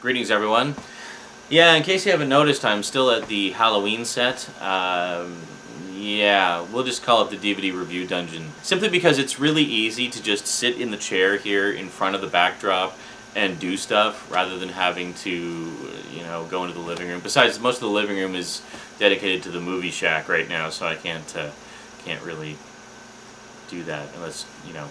Greetings, everyone. Yeah, in case you haven't noticed, I'm still at the Halloween set. Yeah, we'll just call it the DVD review dungeon. Simply because it's really easy to just sit in the chair here in front of the backdrop and do stuff rather than having to, you know, go into the living room. Besides, most of the living room is dedicated to the movie shack right now, so I can't really do that unless, you know,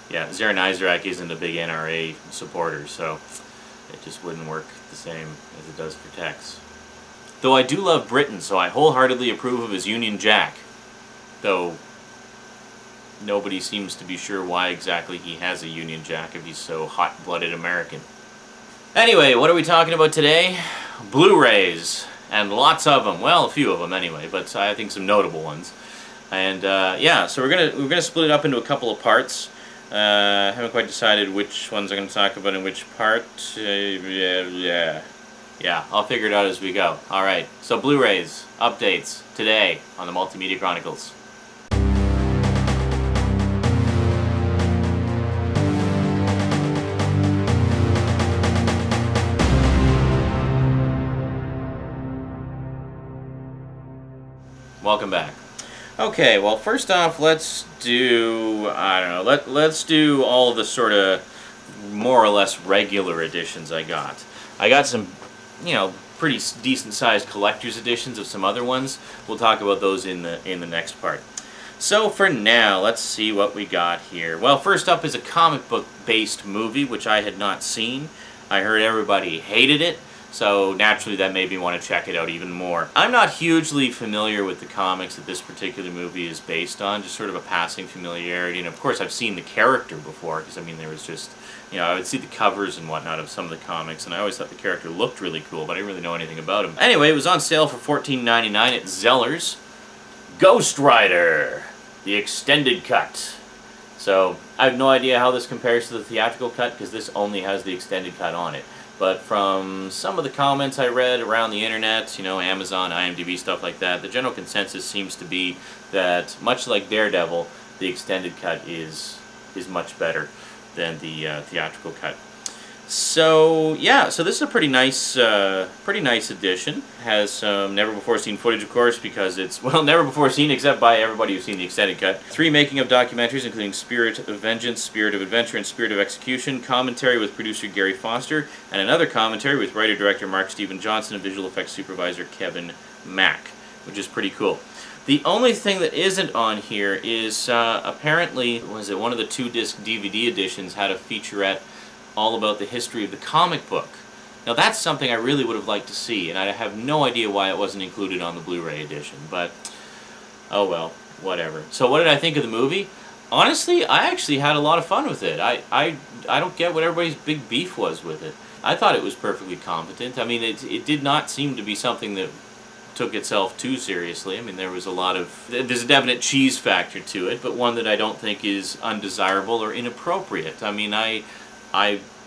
yeah, Zarin Isaac isn't a big NRA supporter, so it just wouldn't work the same as it does for Tex. Though I do love Britain, so I wholeheartedly approve of his Union Jack. Though nobody seems to be sure why exactly he has a Union Jack if he's so hot-blooded American. Anyway, what are we talking about today? Blu-rays, and lots of them. Well, a few of them anyway, but I think some notable ones. And yeah, so we're gonna split it up into a couple of parts. Haven't quite decided which ones I'm going to talk about in which part. Yeah, I'll figure it out as we go. Alright, so Blu-rays, updates, today on the Multimedia Chronicles. Welcome back. Okay, well, first off, let's do, I don't know, let's do all the sort of more or less regular editions I got. I got some, you know, pretty decent-sized collector's editions of some other ones. We'll talk about those in the next part. So for now, let's see what we got here. Well, first up is a comic book-based movie, which I had not seen. I heard everybody hated it. So naturally that made me want to check it out even more. I'm not hugely familiar with the comics that this particular movie is based on, just sort of a passing familiarity, and of course I've seen the character before, because I mean there was just, you know, I would see the covers and whatnot of some of the comics, and I always thought the character looked really cool, but I didn't really know anything about him. Anyway, it was on sale for $14.99 at Zeller's. Ghost Rider, the extended cut. So I have no idea how this compares to the theatrical cut, because this only has the extended cut on it. But from some of the comments I read around the internet, you know, Amazon, IMDb, stuff like that, the general consensus seems to be that, much like Daredevil, the extended cut is much better than the theatrical cut. So yeah, so this is a pretty nice edition. Has some never-before-seen footage, of course, because it's, well, never before seen except by everybody who's seen the extended cut. 3 making-of documentaries, including Spirit of Vengeance, Spirit of Adventure, and Spirit of Execution, commentary with producer Gary Foster, and another commentary with writer-director Mark Steven Johnson and visual effects supervisor Kevin Mack, which is pretty cool. The only thing that isn't on here is, apparently, was it one of the 2-disc DVD editions had a featurette all about the history of the comic book. Now that's something I really would have liked to see, and I have no idea why it wasn't included on the Blu-ray edition, but oh well, whatever. So what did I think of the movie? Honestly, I actually had a lot of fun with it. I don't get what everybody's big beef was with it. I thought it was perfectly competent. I mean, it did not seem to be something that took itself too seriously. I mean, there's a definite cheese factor to it, but one that I don't think is undesirable or inappropriate. I mean, I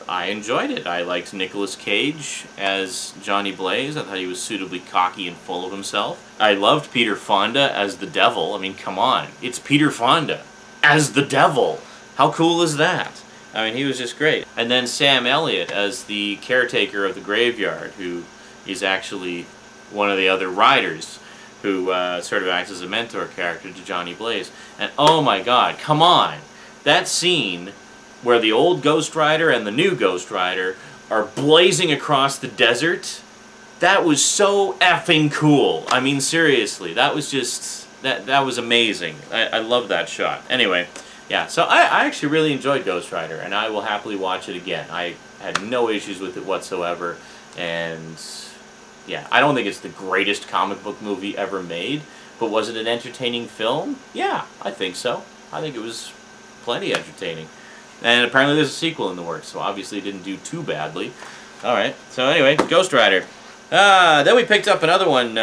enjoyed it. I liked Nicolas Cage as Johnny Blaze. I thought he was suitably cocky and full of himself. I loved Peter Fonda as the Devil. I mean, come on. It's Peter Fonda as the Devil. How cool is that? I mean, he was just great. And then Sam Elliott as the caretaker of the graveyard, who is actually one of the other riders, who sort of acts as a mentor character to Johnny Blaze. And oh my God, come on. That scene where the old Ghost Rider and the new Ghost Rider are blazing across the desert, that was so effing cool. I mean, seriously, that was just, that was amazing. I love that shot. Anyway, yeah, so I actually really enjoyed Ghost Rider, and I will happily watch it again. I had no issues with it whatsoever, and yeah, I don't think it's the greatest comic book movie ever made, but was it an entertaining film? Yeah, I think so. I think it was plenty entertaining. And apparently there's a sequel in the works, so obviously it didn't do too badly. Alright, so anyway, Ghost Rider. Then we picked up another one,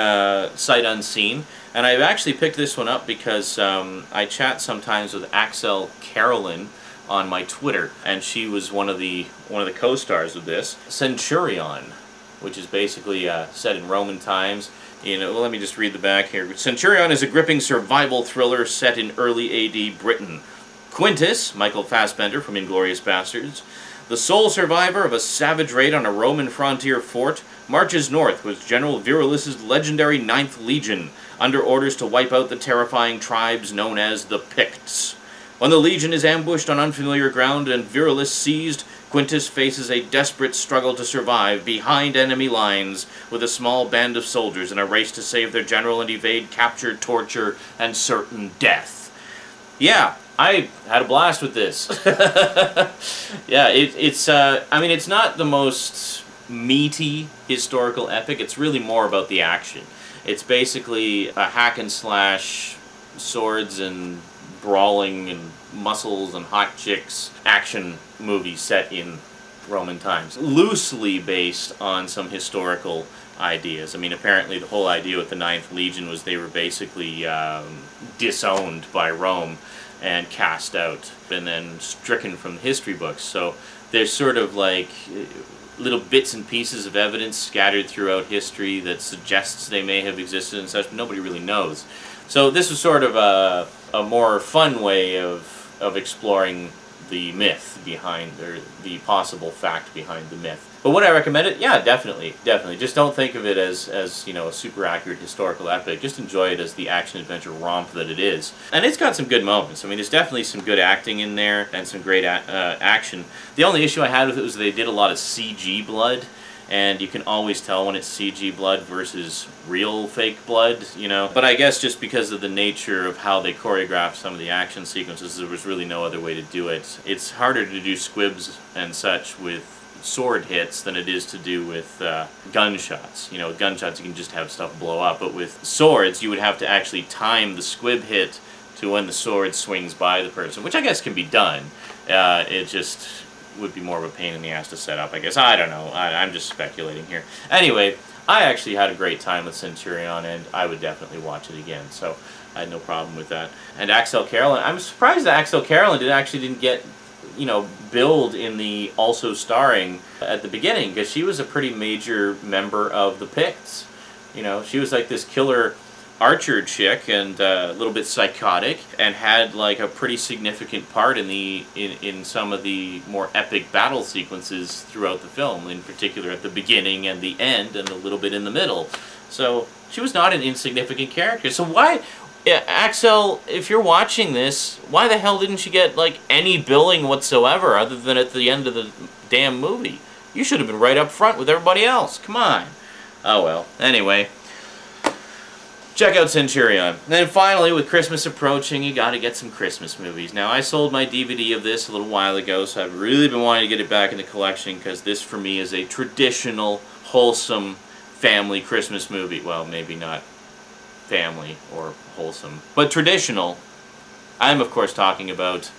sight unseen, and I've actually picked this one up because I chat sometimes with Axel Carolyn on my Twitter, and she was one of the co-stars of this. Centurion, which is basically set in Roman times. You know, well, let me just read the back here. Centurion is a gripping survival thriller set in early AD Britain. Quintus, Michael Fassbender from Inglourious Basterds, The sole survivor of a savage raid on a Roman frontier fort marches north with General Virilis' legendary 9th Legion, under orders to wipe out the terrifying tribes known as the Picts. When the Legion is ambushed on unfamiliar ground and Virilis seized, Quintus faces a desperate struggle to survive behind enemy lines with a small band of soldiers in a race to save their general and evade capture, torture, and certain death. Yeah, I had a blast with this. Yeah, I mean, it's not the most meaty historical epic. It's really more about the action. It's basically a hack and slash, swords and brawling and muscles and hot chicks action movie set in Roman times. Loosely based on some historical ideas. I mean, apparently the whole idea with the 9th Legion was they were basically disowned by Rome and cast out and then stricken from the history books. So there's sort of like little bits and pieces of evidence scattered throughout history that suggests they may have existed and such, but nobody really knows. So this was sort of a more fun way of exploring the myth behind, or the possible fact behind the myth. But would I recommend it? Yeah, definitely. Just don't think of it as you know, a super accurate historical epic. Just enjoy it as the action-adventure romp that it is. And it's got some good moments. I mean, there's definitely some good acting in there and some great action. The only issue I had with it was they did a lot of CG blood, and you can always tell when it's CG blood versus real fake blood, you know. But I guess just because of the nature of how they choreographed some of the action sequences, there was really no other way to do it. It's harder to do squibs and such with sword hits than it is to do with gunshots. You know, with gunshots you can just have stuff blow up, but with swords you would have to actually time the squib hit to when the sword swings by the person, which I guess can be done. It just would be more of a pain in the ass to set up, I guess. I don't know. I'm just speculating here. Anyway, I actually had a great time with Centurion, and I would definitely watch it again, so I had no problem with that. And Axel Carolyn, I'm surprised that Axel Carolyn didn't get, you know, billed in the also starring at the beginning, because she was a pretty major member of the Picts. You know, she was like this killer archer chick and a little bit psychotic, and had like a pretty significant part in some of the more epic battle sequences throughout the film, in particular at the beginning and the end and a little bit in the middle. So she was not an insignificant character. So why, Axel, if you're watching this, why the hell didn't you get like any billing whatsoever other than at the end of the damn movie? You should have been right up front with everybody else. Come on. Oh well. Anyway, check out Centurion. And then finally, with Christmas approaching, you gotta get some Christmas movies. Now, I sold my DVD of this a little while ago, so I've really been wanting to get it back in the collection, because this, for me, is a traditional, wholesome family Christmas movie. Well, maybe not family or wholesome, but traditional. I'm, of course, talking about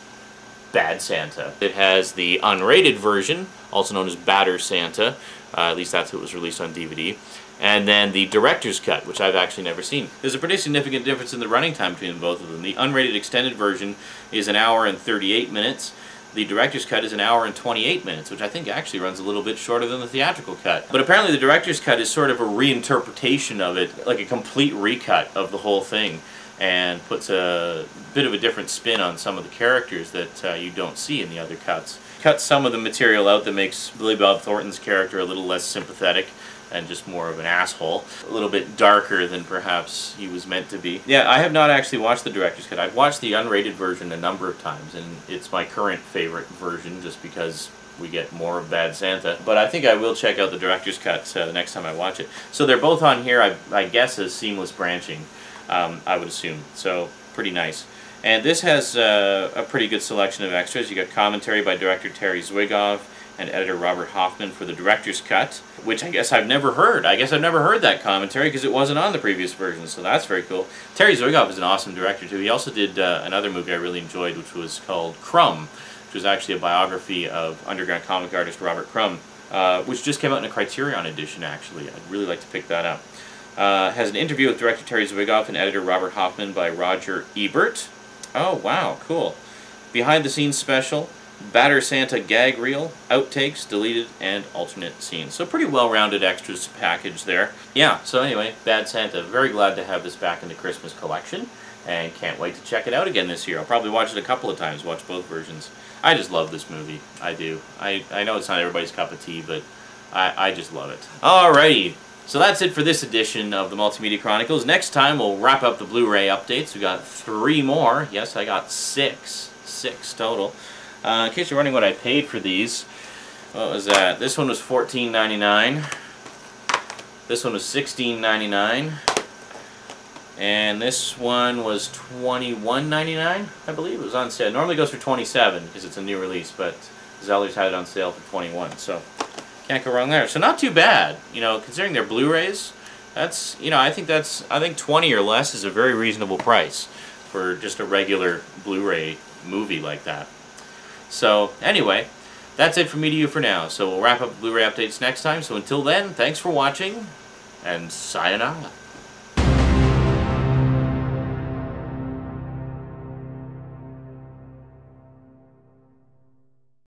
Bad Santa. It has the unrated version, also known as Badder Santa. At least that's what was released on DVD. And then the director's cut, which I've actually never seen. There's a pretty significant difference in the running time between both of them. The unrated extended version is 1 hour and 38 minutes. The director's cut is 1 hour and 28 minutes, which I think actually runs a little bit shorter than the theatrical cut. But apparently the director's cut is sort of a reinterpretation of it, like a complete recut of the whole thing, and puts a bit of a different spin on some of the characters that you don't see in the other cuts. Cut some of the material out that makes Billy Bob Thornton's character a little less sympathetic and just more of an asshole. A little bit darker than perhaps he was meant to be. Yeah, I have not actually watched the director's cut. I've watched the unrated version a number of times, and it's my current favorite version just because we get more of Bad Santa. But I think I will check out the director's cut the next time I watch it. So they're both on here, I guess, as seamless branching, I would assume. So, pretty nice. And this has a pretty good selection of extras. You got commentary by director Terry Zwigoff and editor Robert Hoffman for the director's cut, which I guess I've never heard. I guess I've never heard that commentary because it wasn't on the previous version, so that's very cool. Terry Zwigoff is an awesome director, too. He also did another movie I really enjoyed, which was called Crumb, which was actually a biography of underground comic artist Robert Crumb, which just came out in a Criterion edition, actually. I'd really like to pick that up. Has an interview with director Terry Zwigoff and editor Robert Hoffman by Roger Ebert. Oh, wow, cool. Behind-the-scenes special, Badder Santa gag reel, outtakes, deleted, and alternate scenes. So pretty well-rounded extras package there. Yeah, so anyway, Bad Santa. Very glad to have this back in the Christmas collection, and can't wait to check it out again this year. I'll probably watch it a couple of times, watch both versions. I just love this movie. I do. I know it's not everybody's cup of tea, but I just love it. Alrighty. So that's it for this edition of the Multimedia Chronicles. Next time we'll wrap up the Blu-ray updates. We got 3 more. Yes, I got 6. 6 total. In case you're wondering what I paid for these, what was that? This one was $14.99. This one was $16.99. And this one was $21.99, I believe. It was on sale. It normally goes for $27 because it's a new release, but Zellers had it on sale for $21. So can't go wrong there. So not too bad, you know, considering they're Blu-rays. That's, you know, I think 20 or less is a very reasonable price for just a regular Blu-ray movie like that. So anyway, that's it from me to you for now. So we'll wrap up Blu-ray updates next time. So until then, thanks for watching, and sayonara.